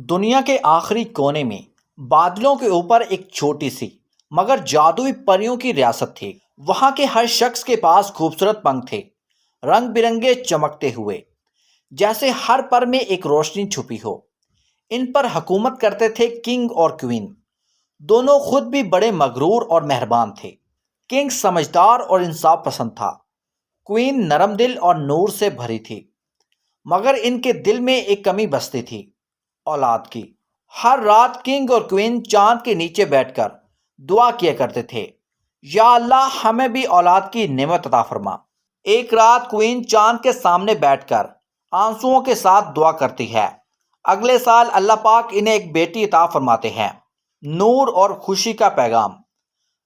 دنیا کے آخری کونے میں بادلوں کے اوپر ایک چھوٹی سی مگر جادوئی پریوں کی ریاست تھی۔ وہاں کے ہر شخص کے پاس خوبصورت پنکھ تھے، رنگ برنگے چمکتے ہوئے، جیسے ہر پر میں ایک روشنی چھپی ہو۔ ان پر حکومت کرتے تھے کنگ اور کوئین، دونوں خود بھی بڑے مغرور اور مہربان تھے۔ کنگ سمجھدار اور انصاف پسند تھا، کوئین نرم دل اور نور سے بھری تھی، مگر ان کے دل میں ایک کمی بستی تھی، اولاد کی۔ ہر رات کنگ اور کوئین چاند کے نیچے بیٹھ کر دعا کیا کرتے تھے، یا اللہ ہمیں بھی اولاد کی نعمت عطا فرما۔ ایک رات کوئین چاند کے سامنے بیٹھ کر آنسوؤں کے ساتھ دعا کرتی ہے، اگلے سال اللہ پاک انہیں ایک بیٹی عطا فرماتے ہیں۔ نور اور خوشی کا پیغام۔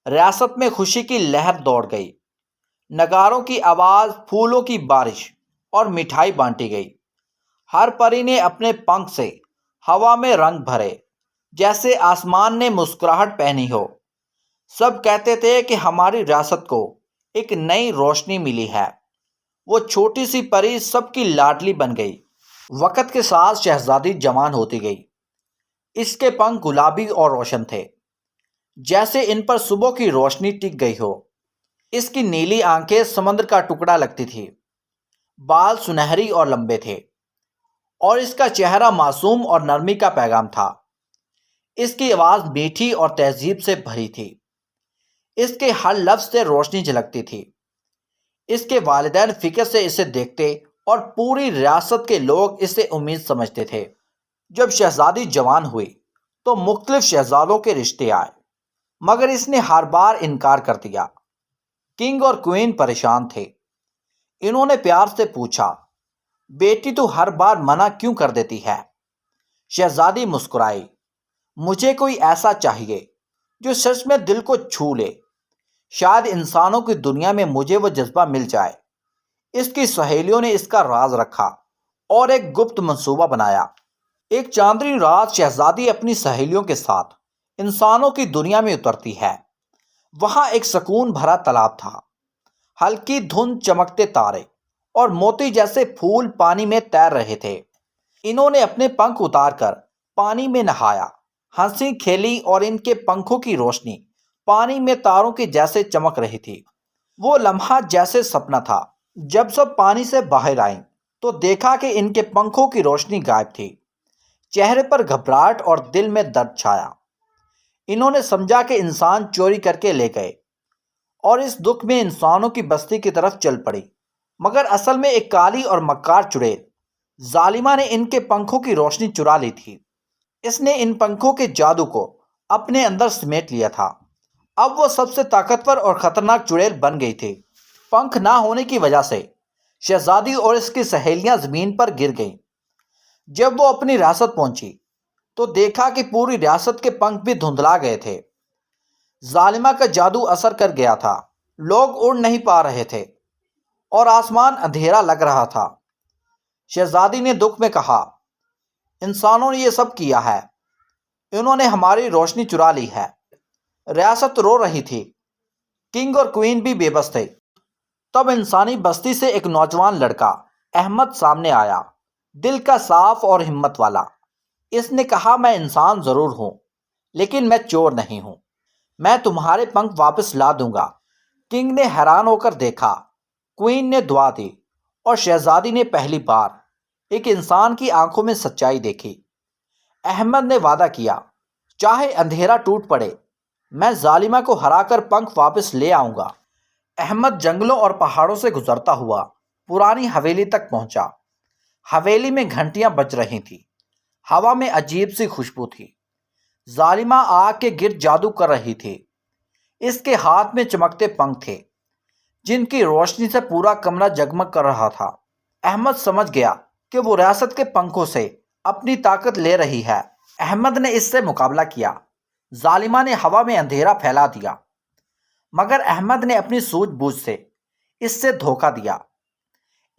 ریاست میں خوشی کی لہر دوڑ گئی، نگاروں کی آواز، پھولوں کی بارش اور مٹھائی بانٹی گئی۔ ہر پری نے اپنے پنکھ سے ہوا میں رنگ بھرے، جیسے آسمان نے مسکراہٹ پہنی ہو۔ سب کہتے تھے کہ ہماری ریاست کو ایک نئی روشنی ملی ہے۔ وہ چھوٹی سی پری سب کی لاڈلی بن گئی۔ وقت کے ساتھ شہزادی جوان ہوتی گئی۔ اس کے پنکھ گلابی اور روشن تھے، جیسے ان پر صبح کی روشنی ٹک گئی ہو۔ اس کی نیلی آنکھیں سمندر کا ٹکڑا لگتی تھی، بال سنہری اور لمبے تھے، اور اس کا چہرہ معصوم اور نرمی کا پیغام تھا۔ اس کی آواز میٹھی اور تہذیب سے بھری تھی، اس کے ہر لفظ سے روشنی جھلکتی تھی۔ اس کے والدین فکر سے اسے دیکھتے اور پوری ریاست کے لوگ اسے امید سمجھتے تھے۔ جب شہزادی جوان ہوئی تو مختلف شہزادوں کے رشتے آئے، مگر اس نے ہر بار انکار کر دیا۔ کنگ اور کوئین پریشان تھے۔ انہوں نے پیار سے پوچھا، بیٹی تو ہر بار منع کیوں کر دیتی ہے؟ شہزادی مسکرائی، مجھے کوئی ایسا چاہیے جو سچ میں دل کو چھو لے۔ شاید انسانوں کی دنیا میں مجھے وہ جذبہ مل جائے۔ اس کی سہیلیوں نے اس کا راز رکھا اور ایک گپت منصوبہ بنایا۔ ایک چاندنی رات شہزادی اپنی سہیلیوں کے ساتھ انسانوں کی دنیا میں اترتی ہے۔ وہاں ایک سکون بھرا تالاب تھا، ہلکی دھند، چمکتے تارے اور موتی جیسے پھول پانی میں تیر رہے تھے۔ انہوں نے اپنے پنکھ اتار کر پانی میں نہایا، ہنسی کھیلی، اور ان کے پنکھوں کی روشنی پانی میں تاروں کی جیسے چمک رہی تھی۔ وہ لمحہ جیسے سپنا تھا۔ جب سب پانی سے باہر آئیں تو دیکھا کہ ان کے پنکھوں کی روشنی غائب تھی۔ چہرے پر گھبراہٹ اور دل میں درد چھایا۔ انہوں نے سمجھا کہ انسان چوری کر کے لے گئے، اور اس دکھ میں انسانوں کی بستی کی طرف چل پڑی۔ مگر اصل میں ایک کالی اور مکار چڑیل ظالمہ نے ان کے پنکھوں کی روشنی چرا لی تھی۔ اس نے ان پنکھوں کے جادو کو اپنے اندر سمیٹ لیا تھا۔ اب وہ سب سے طاقتور اور خطرناک چڑیل بن گئی تھی۔ پنکھ نہ ہونے کی وجہ سے شہزادی اور اس کی سہیلیاں زمین پر گر گئیں۔ جب وہ اپنی ریاست پہنچی تو دیکھا کہ پوری ریاست کے پنکھ بھی دھندلا گئے تھے۔ ظالمہ کا جادو اثر کر گیا تھا، لوگ اڑ نہیں پا رہے تھے اور آسمان اندھیرا لگ رہا تھا۔ شہزادی نے دکھ میں کہا، انسانوں نے یہ سب کیا ہے، انہوں نے ہماری روشنی چرا لی ہے۔ ریاست رو رہی تھی، کنگ اور کوئین بھی بے بس تھے۔ تب انسانی بستی سے ایک نوجوان لڑکا احمد سامنے آیا، دل کا صاف اور ہمت والا۔ اس نے کہا، میں انسان ضرور ہوں لیکن میں چور نہیں ہوں، میں تمہارے پنکھ واپس لا دوں گا۔ کنگ نے حیران ہو کر دیکھا، کوئین نے دعا دی، اور شہزادی نے پہلی بار ایک انسان کی آنکھوں میں سچائی دیکھی۔ احمد نے وعدہ کیا، چاہے اندھیرا ٹوٹ پڑے، میں ظالمہ کو ہرا کر پنکھ واپس لے آؤں گا۔ احمد جنگلوں اور پہاڑوں سے گزرتا ہوا پرانی حویلی تک پہنچا۔ حویلی میں گھنٹیاں بج رہی تھیں، ہوا میں عجیب سی خوشبو تھی۔ ظالمہ آگ کے گرد جادو کر رہی تھی۔ اس کے ہاتھ میں چمکتے پنکھ تھے، جن کی روشنی سے پورا کمرہ جگمگ کر رہا تھا۔ احمد سمجھ گیا کہ وہ ریاست کے پنکھوں سے اپنی طاقت لے رہی ہے۔ احمد نے اس سے مقابلہ کیا۔ ظالمہ نے ہوا میں اندھیرا پھیلا دیا، مگر احمد نے اپنی سوجھ بوجھ سے اس سے دھوکہ دیا۔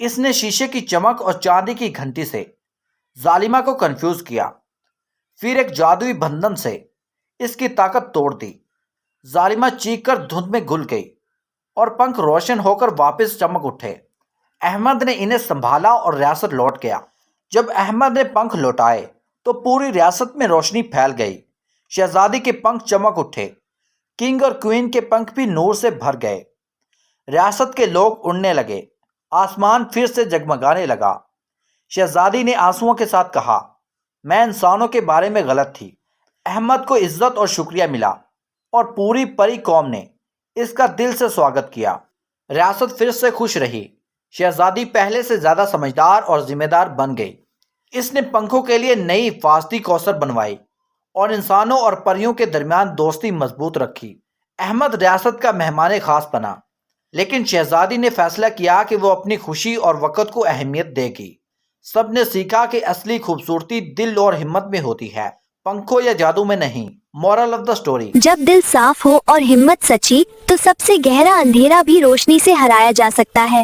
اس نے شیشے کی چمک اور چاندی کی گھنٹی سے ظالمہ کو کنفیوز کیا، پھر ایک جادوئی بندھن سے اس کی طاقت توڑ دی۔ ظالمہ چیخ کر دھند میں گل گئی اور پنکھ روشن ہو کر واپس چمک اٹھے۔ احمد نے انہیں سنبھالا اور ریاست لوٹ گیا۔ جب احمد نے پنکھ لوٹائے تو پوری ریاست میں روشنی پھیل گئی۔ شہزادی کے پنکھ چمک اٹھے، کنگ اور کوئین کے پنکھ بھی نور سے بھر گئے۔ ریاست کے لوگ اڑنے لگے، آسمان پھر سے جگمگانے لگا۔ شہزادی نے آنسوؤں کے ساتھ کہا، میں انسانوں کے بارے میں غلط تھی۔ احمد کو عزت اور شکریہ ملا اور پوری پری قوم نے اس کا دل سے سواگت کیا۔ ریاست پھر سے خوش رہی۔ شہزادی پہلے سے زیادہ سمجھدار اور ذمہ دار بن گئی۔ اس نے پنکھوں کے لیے نئی حفاظتی کوثر بنوائی اور انسانوں اور پریوں کے درمیان دوستی مضبوط رکھی۔ احمد ریاست کا مہمان خاص بنا، لیکن شہزادی نے فیصلہ کیا کہ وہ اپنی خوشی اور وقت کو اہمیت دے گی۔ سب نے سیکھا کہ اصلی خوبصورتی دل اور ہمت میں ہوتی ہے، پنکھوں یا جادو میں نہیں۔ مورل آف دا سٹوری: جب دل صاف ہو اور ہمت سچی تو سب سے گہرا اندھیرا بھی روشنی سے ہرایا جا سکتا ہے۔